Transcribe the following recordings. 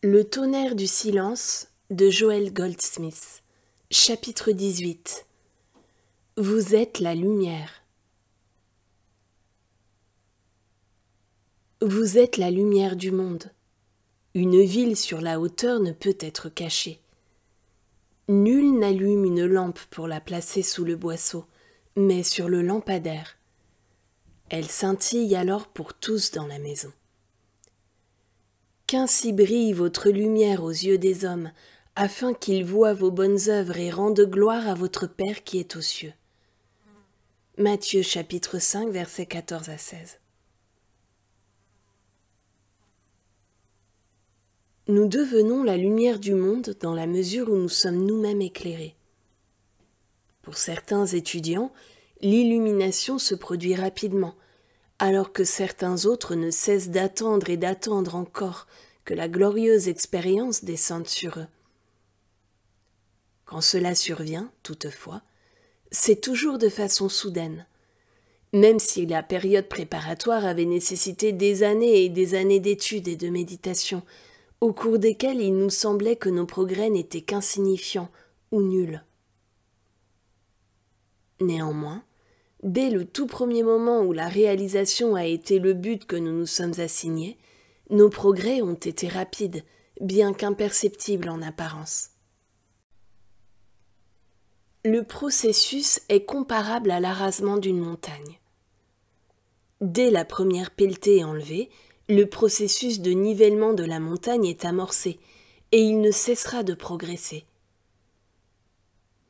Le tonnerre du silence de Joel Goldsmith. Chapitre 18. Vous êtes la lumière. Vous êtes la lumière du monde. Une ville sur la hauteur ne peut être cachée. Nul n'allume une lampe pour la placer sous le boisseau, mais sur le lampadaire. Elle scintille alors pour tous dans la maison. Qu'ainsi brille votre lumière aux yeux des hommes, afin qu'ils voient vos bonnes œuvres et rendent gloire à votre Père qui est aux cieux. Matthieu chapitre 5, versets 14 à 16. Nous devenons la lumière du monde dans la mesure où nous sommes nous-mêmes éclairés. Pour certains étudiants, l'illumination se produit rapidement, alors que certains autres ne cessent d'attendre et d'attendre encore que la glorieuse expérience descende sur eux. Quand cela survient, toutefois, c'est toujours de façon soudaine, même si la période préparatoire avait nécessité des années et des années d'études et de méditation, au cours desquelles il nous semblait que nos progrès n'étaient qu'insignifiants ou nuls. Néanmoins, dès le tout premier moment où la réalisation a été le but que nous nous sommes assignés, nos progrès ont été rapides, bien qu'imperceptibles en apparence. Le processus est comparable à l'arasement d'une montagne. Dès la première pelletée enlevée, le processus de nivellement de la montagne est amorcé, et il ne cessera de progresser.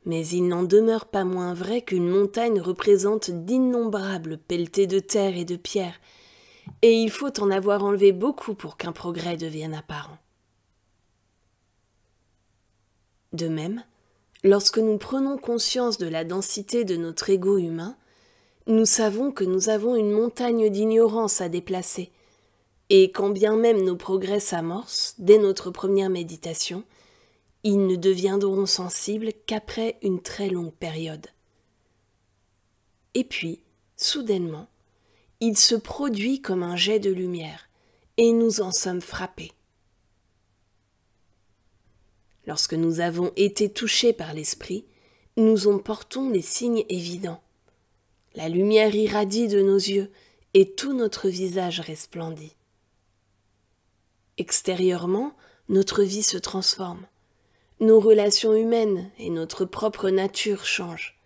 Mais il n'en demeure pas moins vrai qu'une montagne représente d'innombrables pelletées de terre et de pierre, et il faut en avoir enlevé beaucoup pour qu'un progrès devienne apparent. De même, lorsque nous prenons conscience de la densité de notre ego humain, nous savons que nous avons une montagne d'ignorance à déplacer, et quand bien même nos progrès s'amorcent dès notre première méditation, ils ne deviendront sensibles qu'après une très longue période. Et puis, soudainement, il se produit comme un jet de lumière, et nous en sommes frappés. Lorsque nous avons été touchés par l'esprit, nous en portons les signes évidents. La lumière irradie de nos yeux, et tout notre visage resplendit. Extérieurement, notre vie se transforme. Nos relations humaines et notre propre nature changent.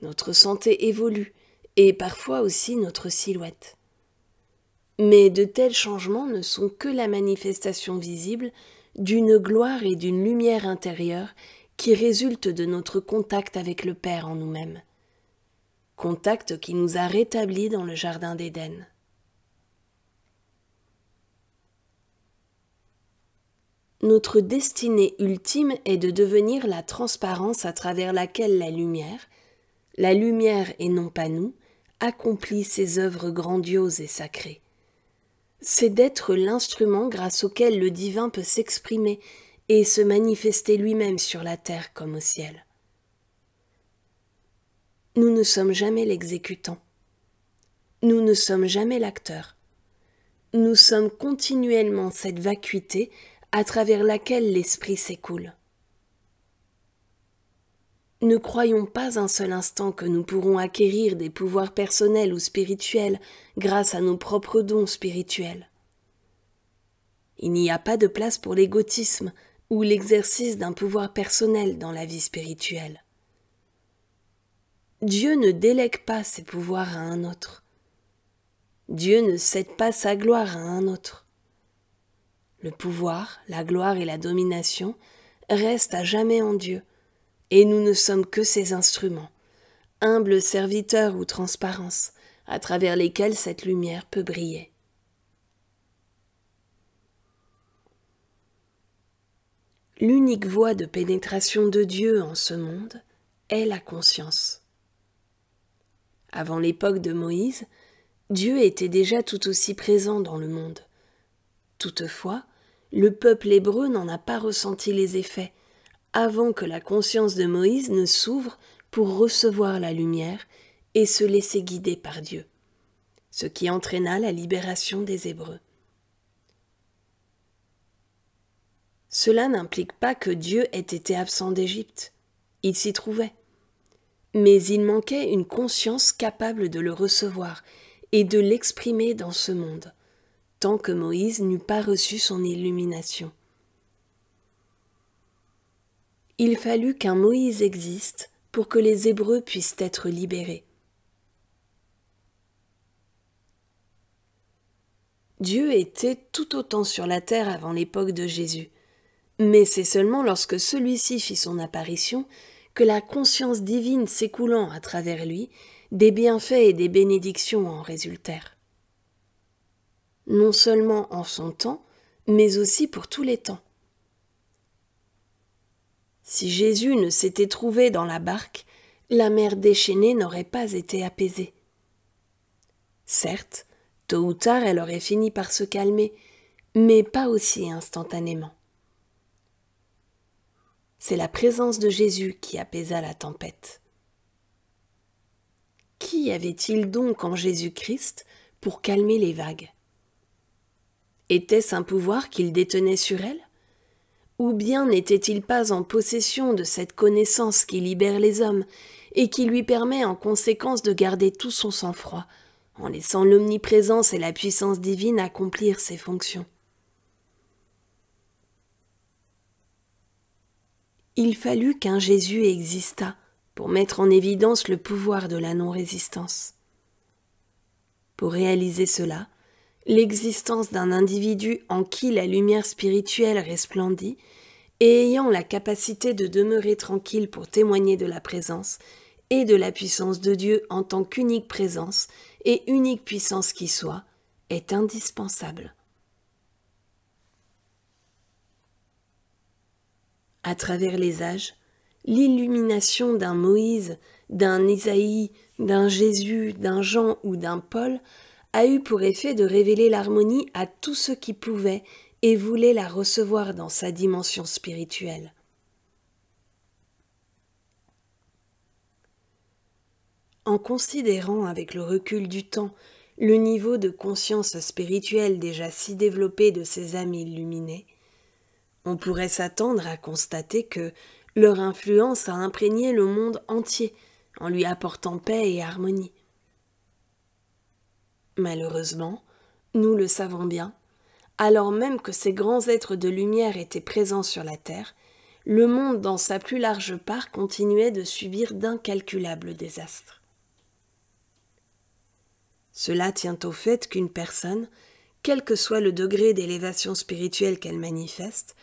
Notre santé évolue, et parfois aussi notre silhouette. Mais de tels changements ne sont que la manifestation visible d'une gloire et d'une lumière intérieure qui résultent de notre contact avec le Père en nous-mêmes. Contact qui nous a rétablis dans le jardin d'Éden. Notre destinée ultime est de devenir la transparence à travers laquelle la lumière et non pas nous, accomplit ses œuvres grandioses et sacrées. C'est d'être l'instrument grâce auquel le divin peut s'exprimer et se manifester lui-même sur la terre comme au ciel. Nous ne sommes jamais l'exécutant. Nous ne sommes jamais l'acteur. Nous sommes continuellement cette vacuité à travers laquelle l'esprit s'écoule. Ne croyons pas un seul instant que nous pourrons acquérir des pouvoirs personnels ou spirituels grâce à nos propres dons spirituels. Il n'y a pas de place pour l'égotisme ou l'exercice d'un pouvoir personnel dans la vie spirituelle. Dieu ne délègue pas ses pouvoirs à un autre. Dieu ne cède pas sa gloire à un autre. Le pouvoir, la gloire et la domination restent à jamais en Dieu, et nous ne sommes que ses instruments, humbles serviteurs ou transparences, à travers lesquels cette lumière peut briller. L'unique voie de pénétration de Dieu en ce monde est la conscience. Avant l'époque de Moïse, Dieu était déjà tout aussi présent dans le monde. Toutefois, le peuple hébreu n'en a pas ressenti les effets, avant que la conscience de Moïse ne s'ouvre pour recevoir la lumière et se laisser guider par Dieu, ce qui entraîna la libération des Hébreux. Cela n'implique pas que Dieu ait été absent d'Égypte. Il s'y trouvait. Mais il manquait une conscience capable de le recevoir et de l'exprimer dans ce monde, tant que Moïse n'eut pas reçu son illumination. Il fallut qu'un Moïse existe pour que les Hébreux puissent être libérés. Dieu était tout autant sur la terre avant l'époque de Jésus, mais c'est seulement lorsque celui-ci fit son apparition que la conscience divine s'écoulant à travers lui, des bienfaits et des bénédictions en résultèrent. Non seulement en son temps, mais aussi pour tous les temps. Si Jésus ne s'était trouvé dans la barque, la mer déchaînée n'aurait pas été apaisée. Certes, tôt ou tard elle aurait fini par se calmer, mais pas aussi instantanément. C'est la présence de Jésus qui apaisa la tempête. Qui avait-il donc en Jésus-Christ pour calmer les vagues? Était-ce un pouvoir qu'il détenait sur elles? Ou bien n'était-il pas en possession de cette connaissance qui libère les hommes et qui lui permet en conséquence de garder tout son sang-froid, en laissant l'omniprésence et la puissance divine accomplir ses fonctions? Il fallut qu'un Jésus existât pour mettre en évidence le pouvoir de la non-résistance. Pour réaliser cela, l'existence d'un individu en qui la lumière spirituelle resplendit et ayant la capacité de demeurer tranquille pour témoigner de la présence et de la puissance de Dieu en tant qu'unique présence et unique puissance qui soit, est indispensable. À travers les âges, l'illumination d'un Moïse, d'un Isaïe, d'un Jésus, d'un Jean ou d'un Paul a eu pour effet de révéler l'harmonie à tous ceux qui pouvaient et voulaient la recevoir dans sa dimension spirituelle. En considérant avec le recul du temps le niveau de conscience spirituelle déjà si développé de ces âmes illuminées, on pourrait s'attendre à constater que leur influence a imprégné le monde entier en lui apportant paix et harmonie. Malheureusement, nous le savons bien, alors même que ces grands êtres de lumière étaient présents sur la terre, le monde dans sa plus large part continuait de subir d'incalculables désastres. Cela tient au fait qu'une personne, quel que soit le degré d'élévation spirituelle qu'elle manifeste,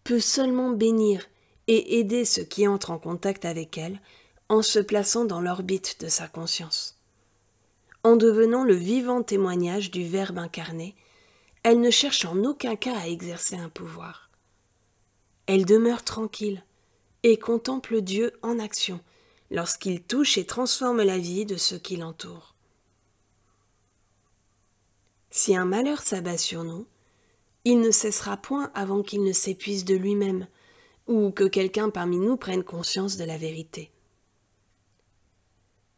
peut seulement bénir et aider ceux qui entrent en contact avec elle en se plaçant dans l'orbite de sa conscience. En devenant le vivant témoignage du Verbe incarné, elle ne cherche en aucun cas à exercer un pouvoir. Elle demeure tranquille et contemple Dieu en action lorsqu'il touche et transforme la vie de ceux qui l'entourent. Si un malheur s'abat sur nous, il ne cessera point avant qu'il ne s'épuise de lui-même, ou que quelqu'un parmi nous prenne conscience de la vérité.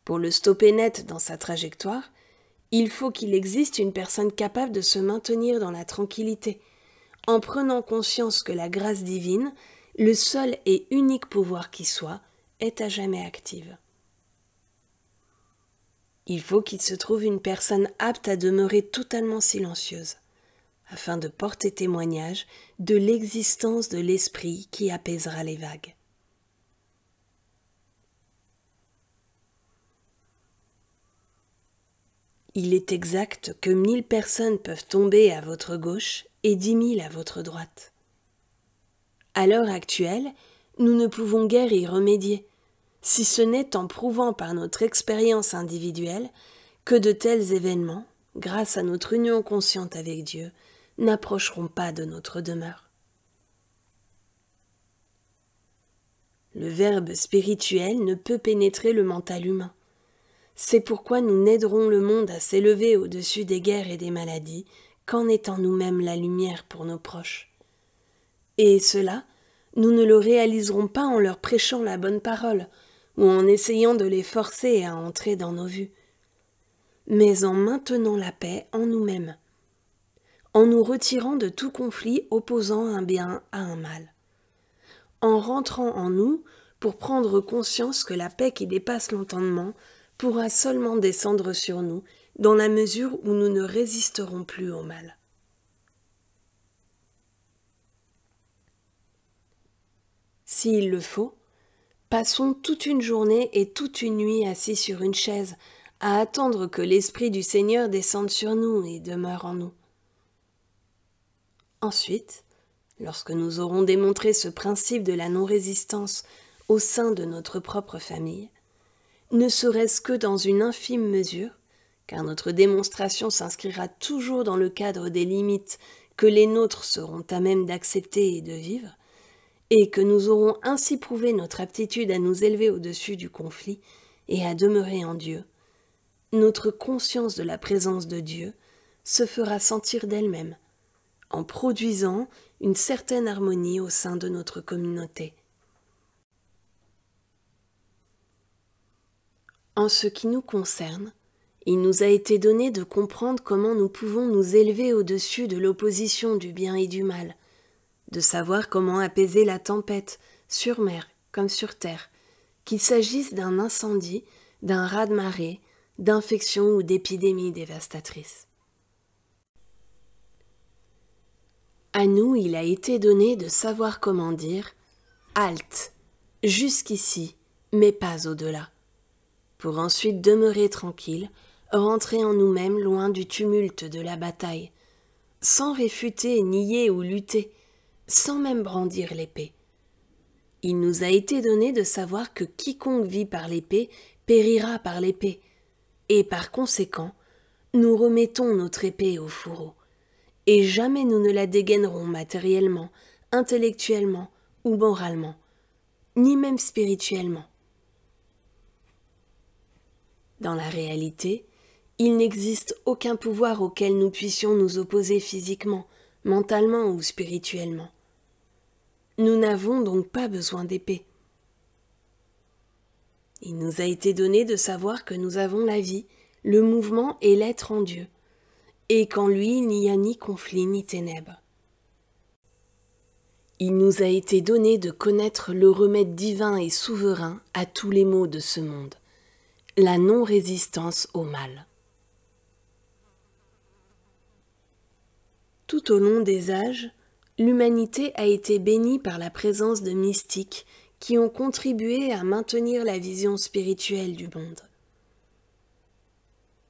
Pour le stopper net dans sa trajectoire, il faut qu'il existe une personne capable de se maintenir dans la tranquillité, en prenant conscience que la grâce divine, le seul et unique pouvoir qui soit, est à jamais active. Il faut qu'il se trouve une personne apte à demeurer totalement silencieuse, afin de porter témoignage de l'existence de l'esprit qui apaisera les vagues. Il est exact que 1000 personnes peuvent tomber à votre gauche et 10 000 à votre droite. À l'heure actuelle, nous ne pouvons guère y remédier, si ce n'est en prouvant par notre expérience individuelle que de tels événements, grâce à notre union consciente avec Dieu, n'approcheront pas de notre demeure. Le Verbe spirituel ne peut pénétrer le mental humain. C'est pourquoi nous n'aiderons le monde à s'élever au-dessus des guerres et des maladies qu'en étant nous-mêmes la lumière pour nos proches. Et cela, nous ne le réaliserons pas en leur prêchant la bonne parole ou en essayant de les forcer à entrer dans nos vues, mais en maintenant la paix en nous-mêmes, en nous retirant de tout conflit opposant un bien à un mal, en rentrant en nous pour prendre conscience que la paix qui dépasse l'entendement pourra seulement descendre sur nous dans la mesure où nous ne résisterons plus au mal. S'il le faut, passons toute une journée et toute une nuit assis sur une chaise à attendre que l'Esprit du Seigneur descende sur nous et demeure en nous. Ensuite, lorsque nous aurons démontré ce principe de la non-résistance au sein de notre propre famille, ne serait-ce que dans une infime mesure, car notre démonstration s'inscrira toujours dans le cadre des limites que les nôtres seront à même d'accepter et de vivre, et que nous aurons ainsi prouvé notre aptitude à nous élever au-dessus du conflit et à demeurer en Dieu, notre conscience de la présence de Dieu se fera sentir d'elle-même, en produisant une certaine harmonie au sein de notre communauté. En ce qui nous concerne, il nous a été donné de comprendre comment nous pouvons nous élever au-dessus de l'opposition du bien et du mal, de savoir comment apaiser la tempête, sur mer comme sur terre, qu'il s'agisse d'un incendie, d'un raz-de-marée, d'infections ou d'épidémies dévastatrices. À nous, il a été donné de savoir comment dire « halte, jusqu'ici, mais pas au-delà », pour ensuite demeurer tranquille, rentrer en nous-mêmes loin du tumulte de la bataille, sans réfuter, nier ou lutter, sans même brandir l'épée. Il nous a été donné de savoir que quiconque vit par l'épée périra par l'épée, et par conséquent, nous remettons notre épée au fourreau, et jamais nous ne la dégainerons matériellement, intellectuellement ou moralement, ni même spirituellement. Dans la réalité, il n'existe aucun pouvoir auquel nous puissions nous opposer physiquement, mentalement ou spirituellement. Nous n'avons donc pas besoin d'épée. Il nous a été donné de savoir que nous avons la vie, le mouvement et l'être en Dieu, et qu'en lui il n'y a ni conflit ni ténèbres. Il nous a été donné de connaître le remède divin et souverain à tous les maux de ce monde, la non-résistance au mal. Tout au long des âges, l'humanité a été bénie par la présence de mystiques qui ont contribué à maintenir la vision spirituelle du monde.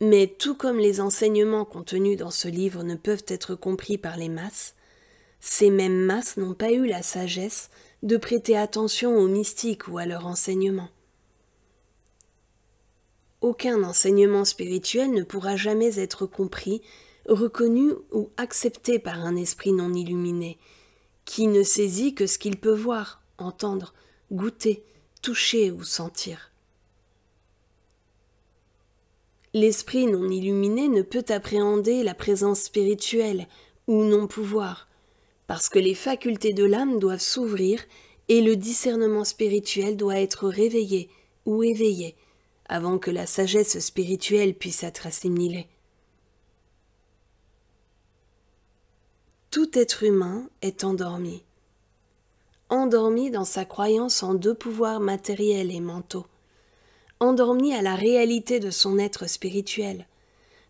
Mais tout comme les enseignements contenus dans ce livre ne peuvent être compris par les masses, ces mêmes masses n'ont pas eu la sagesse de prêter attention aux mystiques ou à leurs enseignements. Aucun enseignement spirituel ne pourra jamais être compris, reconnu ou accepté par un esprit non illuminé, qui ne saisit que ce qu'il peut voir, entendre, goûter, toucher ou sentir. L'esprit non illuminé ne peut appréhender la présence spirituelle ou non-pouvoir, parce que les facultés de l'âme doivent s'ouvrir et le discernement spirituel doit être réveillé ou éveillé avant que la sagesse spirituelle puisse être assimilée. Tout être humain est endormi dans sa croyance en deux pouvoirs matériels et mentaux, endormi à la réalité de son être spirituel,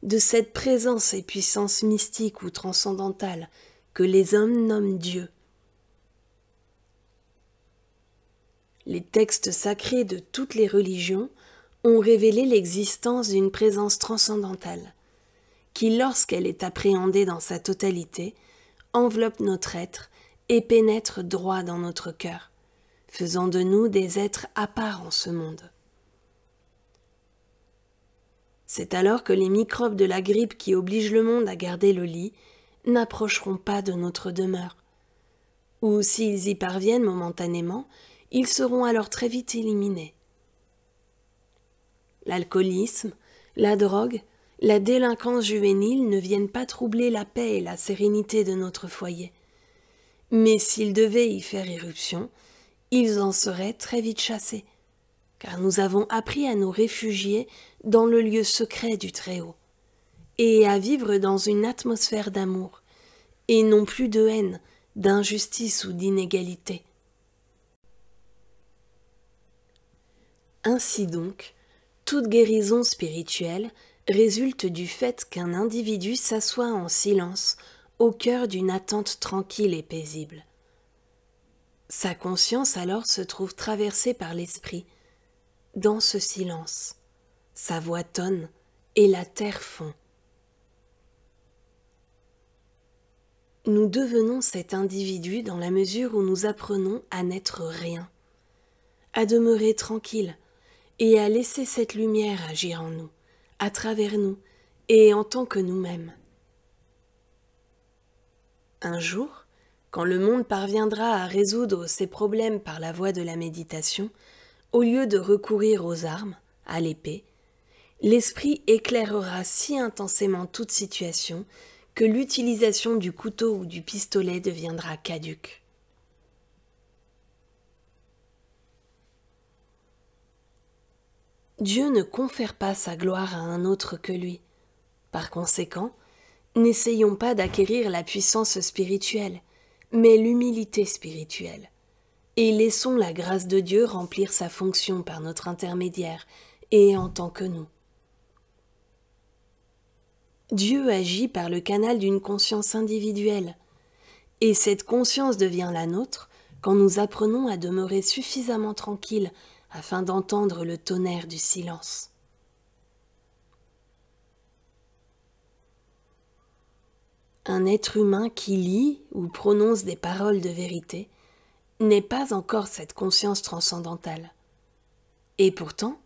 de cette présence et puissance mystique ou transcendantale que les hommes nomment Dieu. Les textes sacrés de toutes les religions ont révélé l'existence d'une présence transcendantale, qui, lorsqu'elle est appréhendée dans sa totalité, enveloppe notre être et pénètre droit dans notre cœur, faisant de nous des êtres à part en ce monde. C'est alors que les microbes de la grippe qui obligent le monde à garder le lit n'approcheront pas de notre demeure, ou s'ils y parviennent momentanément, ils seront alors très vite éliminés. L'alcoolisme, la drogue, la délinquance juvénile ne viennent pas troubler la paix et la sérénité de notre foyer. Mais s'ils devaient y faire irruption, ils en seraient très vite chassés, car nous avons appris à nous réfugier dans le lieu secret du Très-Haut, et à vivre dans une atmosphère d'amour, et non plus de haine, d'injustice ou d'inégalité. Ainsi donc, toute guérison spirituelle résulte du fait qu'un individu s'assoit en silence au cœur d'une attente tranquille et paisible. Sa conscience alors se trouve traversée par l'esprit. Dans ce silence, sa voix tonne et la terre fond. Nous devenons cet individu dans la mesure où nous apprenons à n'être rien, à demeurer tranquille et à laisser cette lumière agir en nous, à travers nous et en tant que nous-mêmes. Un jour, quand le monde parviendra à résoudre ses problèmes par la voie de la méditation, au lieu de recourir aux armes, à l'épée, l'esprit éclairera si intensément toute situation que l'utilisation du couteau ou du pistolet deviendra caduque. Dieu ne confère pas sa gloire à un autre que lui. Par conséquent, n'essayons pas d'acquérir la puissance spirituelle, mais l'humilité spirituelle, et laissons la grâce de Dieu remplir sa fonction par notre intermédiaire et en tant que nous. Dieu agit par le canal d'une conscience individuelle, et cette conscience devient la nôtre quand nous apprenons à demeurer suffisamment tranquilles afin d'entendre le tonnerre du silence. Un être humain qui lit ou prononce des paroles de vérité n'est pas encore cette conscience transcendantale. Et pourtant,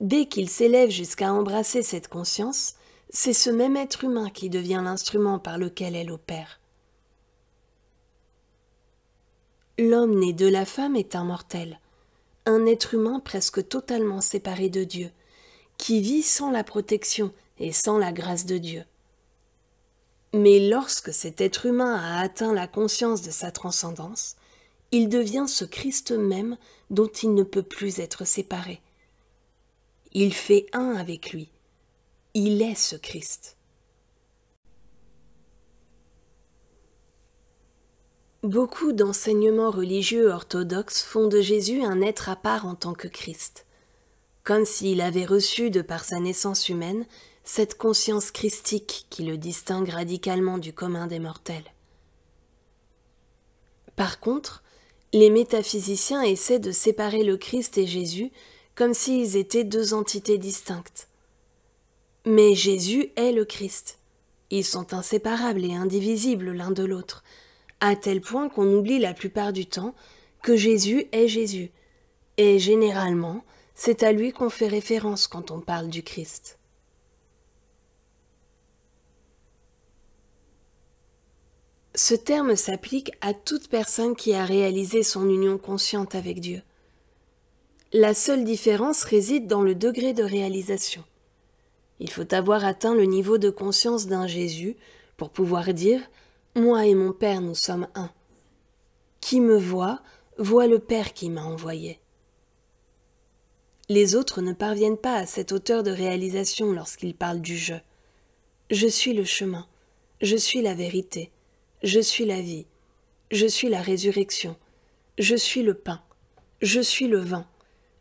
dès qu'il s'élève jusqu'à embrasser cette conscience, c'est ce même être humain qui devient l'instrument par lequel elle opère. L'homme né de la femme est un mortel, un être humain presque totalement séparé de Dieu, qui vit sans la protection et sans la grâce de Dieu. Mais lorsque cet être humain a atteint la conscience de sa transcendance, il devient ce Christ même dont il ne peut plus être séparé. Il fait un avec lui. Il est ce Christ. Beaucoup d'enseignements religieux orthodoxes font de Jésus un être à part en tant que Christ, comme s'il avait reçu de par sa naissance humaine cette conscience christique qui le distingue radicalement du commun des mortels. Par contre, les métaphysiciens essaient de séparer le Christ et Jésus comme s'ils étaient deux entités distinctes. Mais Jésus est le Christ. Ils sont inséparables et indivisibles l'un de l'autre, à tel point qu'on oublie la plupart du temps que Jésus est Jésus, et généralement, c'est à lui qu'on fait référence quand on parle du Christ. Ce terme s'applique à toute personne qui a réalisé son union consciente avec Dieu. La seule différence réside dans le degré de réalisation. Il faut avoir atteint le niveau de conscience d'un Jésus pour pouvoir dire « Moi et mon Père, nous sommes un ». Qui me voit, voit le Père qui m'a envoyé. Les autres ne parviennent pas à cette hauteur de réalisation lorsqu'ils parlent du « je ». Je suis le chemin, je suis la vérité, je suis la vie, je suis la résurrection, je suis le pain, je suis le vin,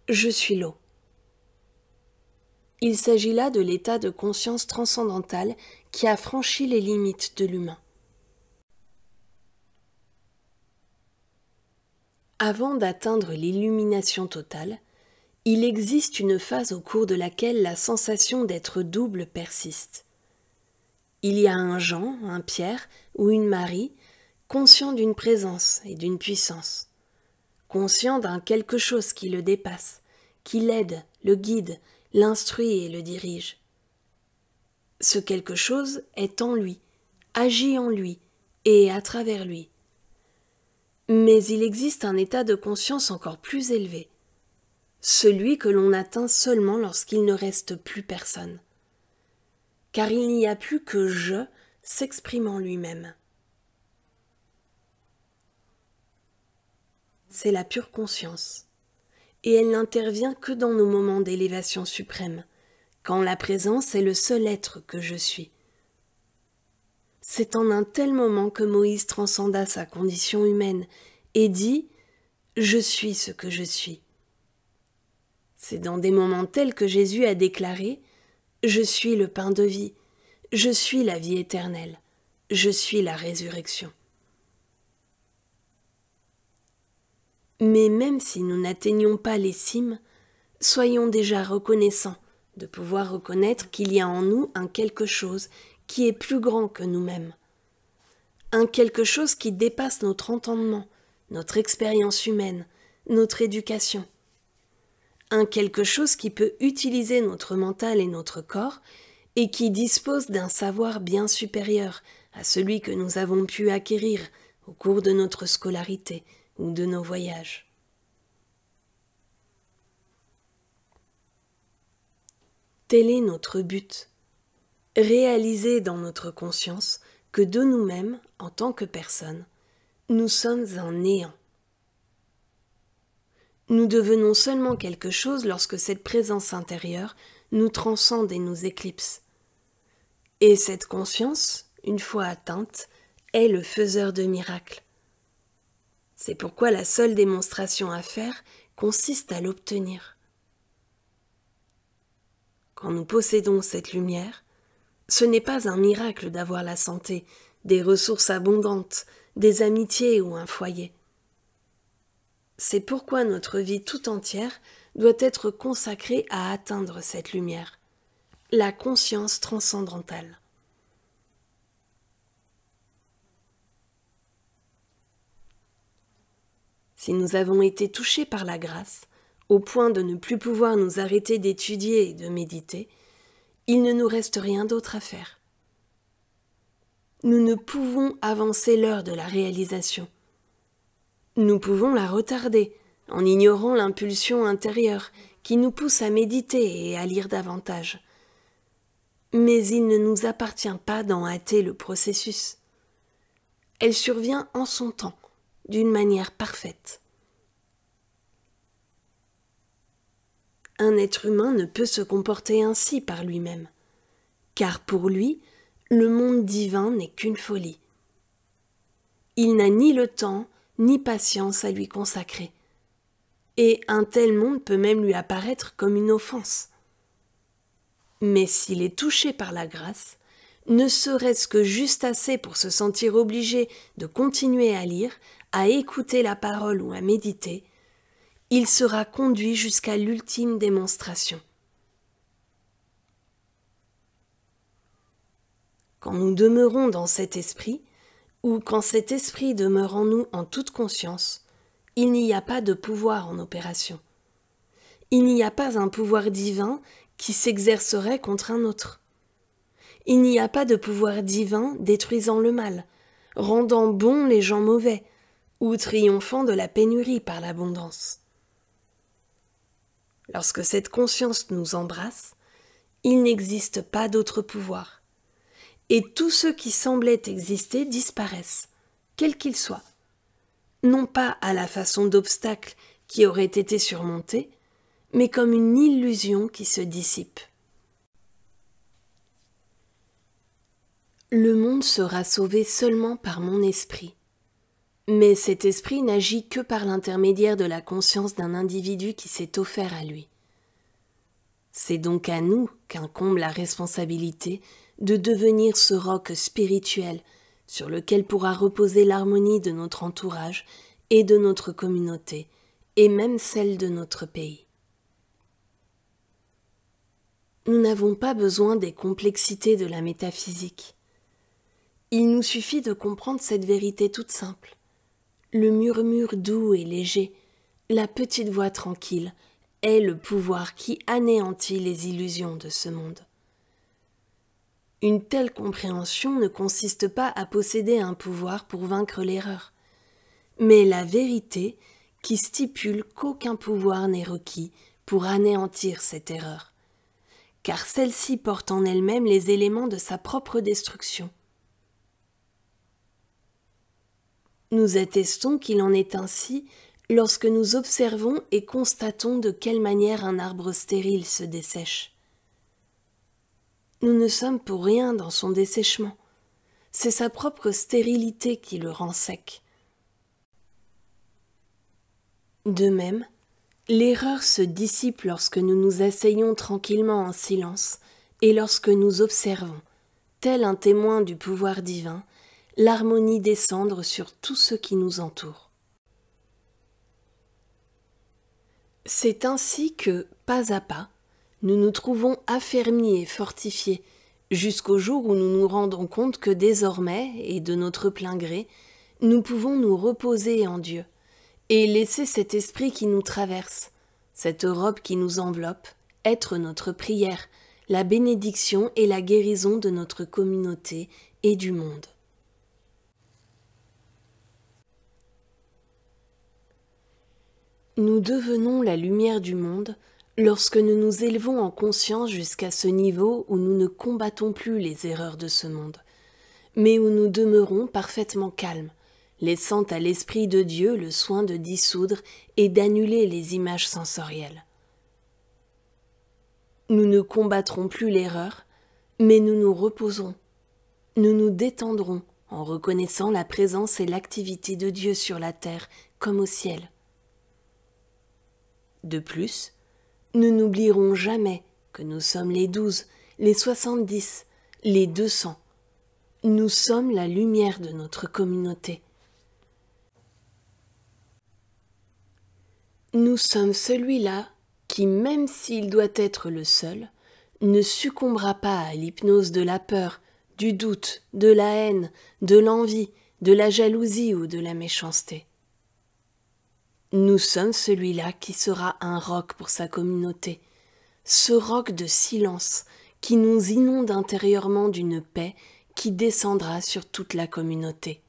je suis l'eau. Il s'agit là de l'état de conscience transcendantale qui a franchi les limites de l'humain. Avant d'atteindre l'illumination totale, il existe une phase au cours de laquelle la sensation d'être double persiste. Il y a un Jean, un Pierre ou une Marie, conscient d'une présence et d'une puissance, conscient d'un quelque chose qui le dépasse, qui l'aide, le guide, l'instruit et le dirige. Ce quelque chose est en lui, agit en lui et à travers lui. Mais il existe un état de conscience encore plus élevé, celui que l'on atteint seulement lorsqu'il ne reste plus personne, car il n'y a plus que je s'exprimant lui-même. C'est la pure conscience, et elle n'intervient que dans nos moments d'élévation suprême, quand la présence est le seul être que je suis. C'est en un tel moment que Moïse transcenda sa condition humaine et dit « Je suis ce que je suis ». C'est dans des moments tels que Jésus a déclaré « Je suis le pain de vie, je suis la vie éternelle, je suis la résurrection ». Mais même si nous n'atteignons pas les cimes, soyons déjà reconnaissants de pouvoir reconnaître qu'il y a en nous un quelque chose qui est plus grand que nous-mêmes. Un quelque chose qui dépasse notre entendement, notre expérience humaine, notre éducation. Un quelque chose qui peut utiliser notre mental et notre corps et qui dispose d'un savoir bien supérieur à celui que nous avons pu acquérir au cours de notre scolarité ou de nos voyages. Tel est notre but, réaliser dans notre conscience que de nous-mêmes, en tant que personnes, nous sommes un néant. Nous devenons seulement quelque chose lorsque cette présence intérieure nous transcende et nous éclipse. Et cette conscience, une fois atteinte, est le faiseur de miracles. C'est pourquoi la seule démonstration à faire consiste à l'obtenir. Quand nous possédons cette lumière, ce n'est pas un miracle d'avoir la santé, des ressources abondantes, des amitiés ou un foyer. C'est pourquoi notre vie tout entière doit être consacrée à atteindre cette lumière, la conscience transcendantale. Si nous avons été touchés par la grâce, au point de ne plus pouvoir nous arrêter d'étudier et de méditer, il ne nous reste rien d'autre à faire. Nous ne pouvons avancer l'heure de la réalisation. Nous pouvons la retarder en ignorant l'impulsion intérieure qui nous pousse à méditer et à lire davantage. Mais il ne nous appartient pas d'en hâter le processus. Elle survient en son temps, d'une manière parfaite. Un être humain ne peut se comporter ainsi par lui-même, car pour lui, le monde divin n'est qu'une folie. Il n'a ni le temps, ni patience à lui consacrer, et un tel monde peut même lui apparaître comme une offense. Mais s'il est touché par la grâce, ne serait-ce que juste assez pour se sentir obligé de continuer à lire, à écouter la parole ou à méditer, il sera conduit jusqu'à l'ultime démonstration. Quand nous demeurons dans cet esprit, ou quand cet esprit demeure en nous en toute conscience, il n'y a pas de pouvoir en opération. Il n'y a pas un pouvoir divin qui s'exercerait contre un autre. Il n'y a pas de pouvoir divin détruisant le mal, rendant bons les gens mauvais, ou triomphant de la pénurie par l'abondance. Lorsque cette conscience nous embrasse, il n'existe pas d'autre pouvoir. Et tous ceux qui semblaient exister disparaissent, quels qu'ils soient. Non pas à la façon d'obstacles qui auraient été surmontés, mais comme une illusion qui se dissipe. Le monde sera sauvé seulement par mon esprit. Mais cet esprit n'agit que par l'intermédiaire de la conscience d'un individu qui s'est offert à lui. C'est donc à nous qu'incombe la responsabilité de devenir ce roc spirituel sur lequel pourra reposer l'harmonie de notre entourage et de notre communauté, et même celle de notre pays. Nous n'avons pas besoin des complexités de la métaphysique. Il nous suffit de comprendre cette vérité toute simple. Le murmure doux et léger, la petite voix tranquille, est le pouvoir qui anéantit les illusions de ce monde. Une telle compréhension ne consiste pas à posséder un pouvoir pour vaincre l'erreur, mais la vérité qui stipule qu'aucun pouvoir n'est requis pour anéantir cette erreur, car celle-ci porte en elle-même les éléments de sa propre destruction. Nous attestons qu'il en est ainsi lorsque nous observons et constatons de quelle manière un arbre stérile se dessèche. Nous ne sommes pour rien dans son dessèchement, c'est sa propre stérilité qui le rend sec. De même, l'erreur se dissipe lorsque nous nous asseyons tranquillement en silence et lorsque nous observons, tel un témoin du pouvoir divin, l'harmonie descendre sur tout ce qui nous entoure. C'est ainsi que, pas à pas, nous nous trouvons affermis et fortifiés, jusqu'au jour où nous nous rendons compte que désormais, et de notre plein gré, nous pouvons nous reposer en Dieu, et laisser cet esprit qui nous traverse, cette Europe qui nous enveloppe, être notre prière, la bénédiction et la guérison de notre communauté et du monde. Nous devenons la lumière du monde lorsque nous nous élevons en conscience jusqu'à ce niveau où nous ne combattons plus les erreurs de ce monde, mais où nous demeurons parfaitement calmes, laissant à l'Esprit de Dieu le soin de dissoudre et d'annuler les images sensorielles. Nous ne combattrons plus l'erreur, mais nous nous reposons, nous nous détendrons en reconnaissant la présence et l'activité de Dieu sur la terre comme au ciel. De plus, nous n'oublierons jamais que nous sommes les 12, les 70, les 200. Nous sommes la lumière de notre communauté. Nous sommes celui-là qui, même s'il doit être le seul, ne succombera pas à l'hypnose de la peur, du doute, de la haine, de l'envie, de la jalousie ou de la méchanceté. Nous sommes celui-là qui sera un roc pour sa communauté, ce roc de silence qui nous inonde intérieurement d'une paix qui descendra sur toute la communauté.